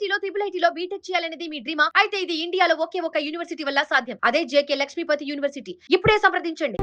ఐఐటీలో triple ఐటీలో BTech చేయాలనేది మీ డ్రీమా? అయితే ఇది ఇండియాలో ఒకే ఒక యూనివర్సిటీ వల్ల సాధ్యం. అదే జేకే లక్ష్మీపతి యూనివర్సిటీ. ఇప్పుడే సంప్రదించండి.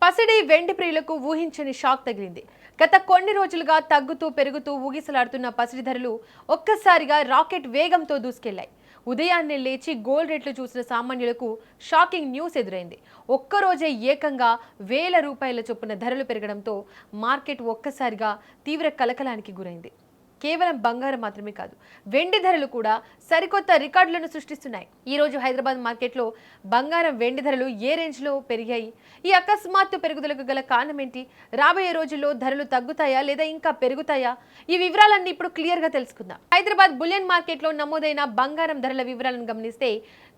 పసిడి వెండి ప్రియులకు ఊహించని షాక్ తగిలింది. గత కొన్ని రోజులుగా తగ్గుతూ పెరుగుతూ ఊగిసలాడుతున్న పసిడి ధరలు ఒక్కసారిగా రాకెట్ వేగంతో దూసుకెళ్లాయి. ఉదయాన్నే లేచి గోల్డ్ రేట్లు చూసిన సామాన్యులకు షాకింగ్ న్యూస్ ఎదురైంది. ఒక్కరోజే ఏకంగా వేల రూపాయల చొప్పున ధరలు పెరగడంతో మార్కెట్ ఒక్కసారిగా తీవ్ర కలకలానికి గురైంది. కేవలం బంగారం మాత్రమే కాదు, వెండి ధరలు కూడా సరికొత్త రికార్డులను సృష్టిస్తున్నాయి. ఈ రోజు హైదరాబాద్ మార్కెట్లో బంగారం వెండి ధరలు ఏ రేంజ్లో పెరిగాయి? ఈ అకస్మాత్తు పెరుగుదలకు గల కారణం ఏంటి? రాబోయే రోజుల్లో ధరలు తగ్గుతాయా లేదా ఇంకా పెరుగుతాయా? ఈ వివరాలన్నీ ఇప్పుడు క్లియర్గా తెలుసుకుందాం. హైదరాబాద్ బులియన్ మార్కెట్లో నమోదైన బంగారం ధరల వివరాలను గమనిస్తే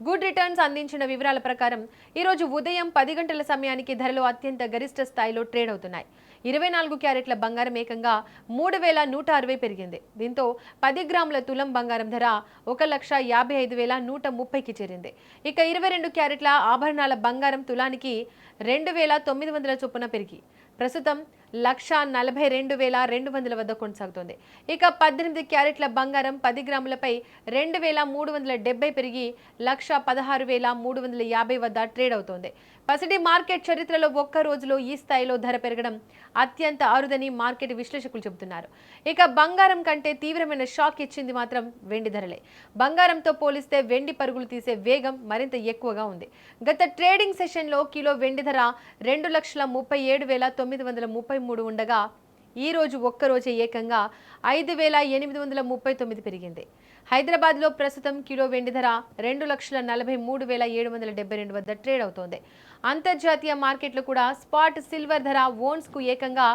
గుడ్ రిటర్న్స్ అందించిన వివరాల ప్రకారం ఈరోజు ఉదయం 10 గంటల సమయానికి ధరలు అత్యంత గరిష్ట స్థాయిలో ట్రేడ్ అవుతున్నాయి. 24 క్యారెట్ల బంగారం ఏకంగా 3160 పెరిగింది. దీంతో 10 గ్రాముల తులం బంగారం ధర 1,55,130కి చేరింది. ఇక 22 క్యారెట్ల ఆభరణాల బంగారం తులానికి 2,900 చొప్పున పెరిగి ప్రస్తుతం 1,42,200 వద్ద కొనసాగుతోంది. ఇక 18 క్యారెట్ల బంగారం 10 గ్రాములపై 2,370 పెరిగి 1,16,350 వద్ద ట్రేడ్ అవుతోంది. పసిడి మార్కెట్ చరిత్రలో ఒక్క రోజులో ఈ స్థాయిలో ధర పెరగడం అత్యంత అరుదని మార్కెట్ విశ్లేషకులు చెబుతున్నారు. ఇక బంగారం కంటే తీవ్రమైన షాక్ ఇచ్చింది మాత్రం వెండి ధరలే. బంగారంతో పోలిస్తే వెండి పరుగులు తీసే వేగం మరింత ఎక్కువగా ఉంది. గత ట్రేడింగ్ సెషన్లో కిలో వెండి ధర 2,37,933 ఉండగా ఈ రోజు ఒక్కరోజే ఏకంగా 5,839 పెరిగింది. హైదరాబాద్లో ప్రస్తుతం కిలో వెండి ధర 2,43,772 వద్ద ట్రేడ్ అవుతోంది. అంతర్జాతీయ మార్కెట్లు కూడా స్పాట్ సిల్వర్ ధర ఓన్స్కు ఏకంగా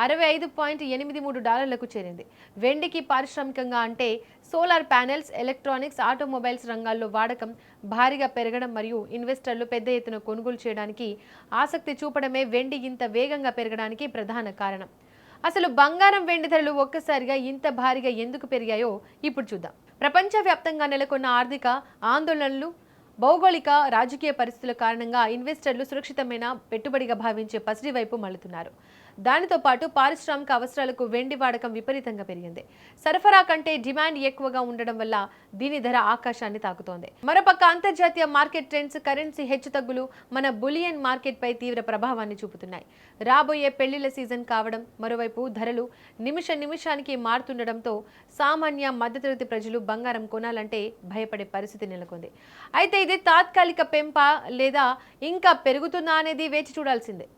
$65.83కు చేరింది. వెండికి పారిశ్రామికంగా అంటే సోలార్ ప్యానెల్స్, ఎలక్ట్రానిక్స్, ఆటోమొబైల్స్ రంగాల్లో వాడకం భారీగా పెరగడం మరియు ఇన్వెస్టర్లు పెద్ద ఎత్తున కొనుగోలు చేయడానికి ఆసక్తి చూపడమే వెండి ఇంత వేగంగా పెరగడానికి ప్రధాన కారణం. అసలు బంగారం వెండి ధరలు ఒక్కసారిగా ఇంత భారీగా ఎందుకు పెరిగాయో ఇప్పుడు చూద్దాం. ప్రపంచవ్యాప్తంగా నెలకొన్న ఆర్థిక ఆందోళనలు, భౌగోళిక రాజకీయ పరిస్థితుల కారణంగా ఇన్వెస్టర్లు సురక్షితమైన పెట్టుబడిగా భావించే పసిడి వైపు మళ్లుతున్నారు. దానితో పాటు పారిశ్రామిక అవసరాలకు వెండి వాడకం విపరీతంగా పెరిగింది. సరఫరా కంటే డిమాండ్ ఎక్కువగా ఉండడం వల్ల దీని ధర ఆకాశాన్ని తాకుతోంది. మరోపక్క అంతర్జాతీయ మార్కెట్ ట్రెండ్స్, కరెన్సీ హెచ్చుతగ్గులు మన బులియన్ మార్కెట్ పై తీవ్ర ప్రభావాన్ని చూపుతున్నాయి. రాబోయే పెళ్లిళ్ల సీజన్ కావడం, మరోవైపు ధరలు నిమిషానికి మారుతుండడంతో సామాన్య మధ్యతరగతి ప్రజలు బంగారం కొనాలంటే భయపడే పరిస్థితి నెలకొంది. అయితే ఇది తాత్కాలిక పెంప లేదా ఇంకా పెరుగుతుందా అనేది వేచి చూడాల్సిందే.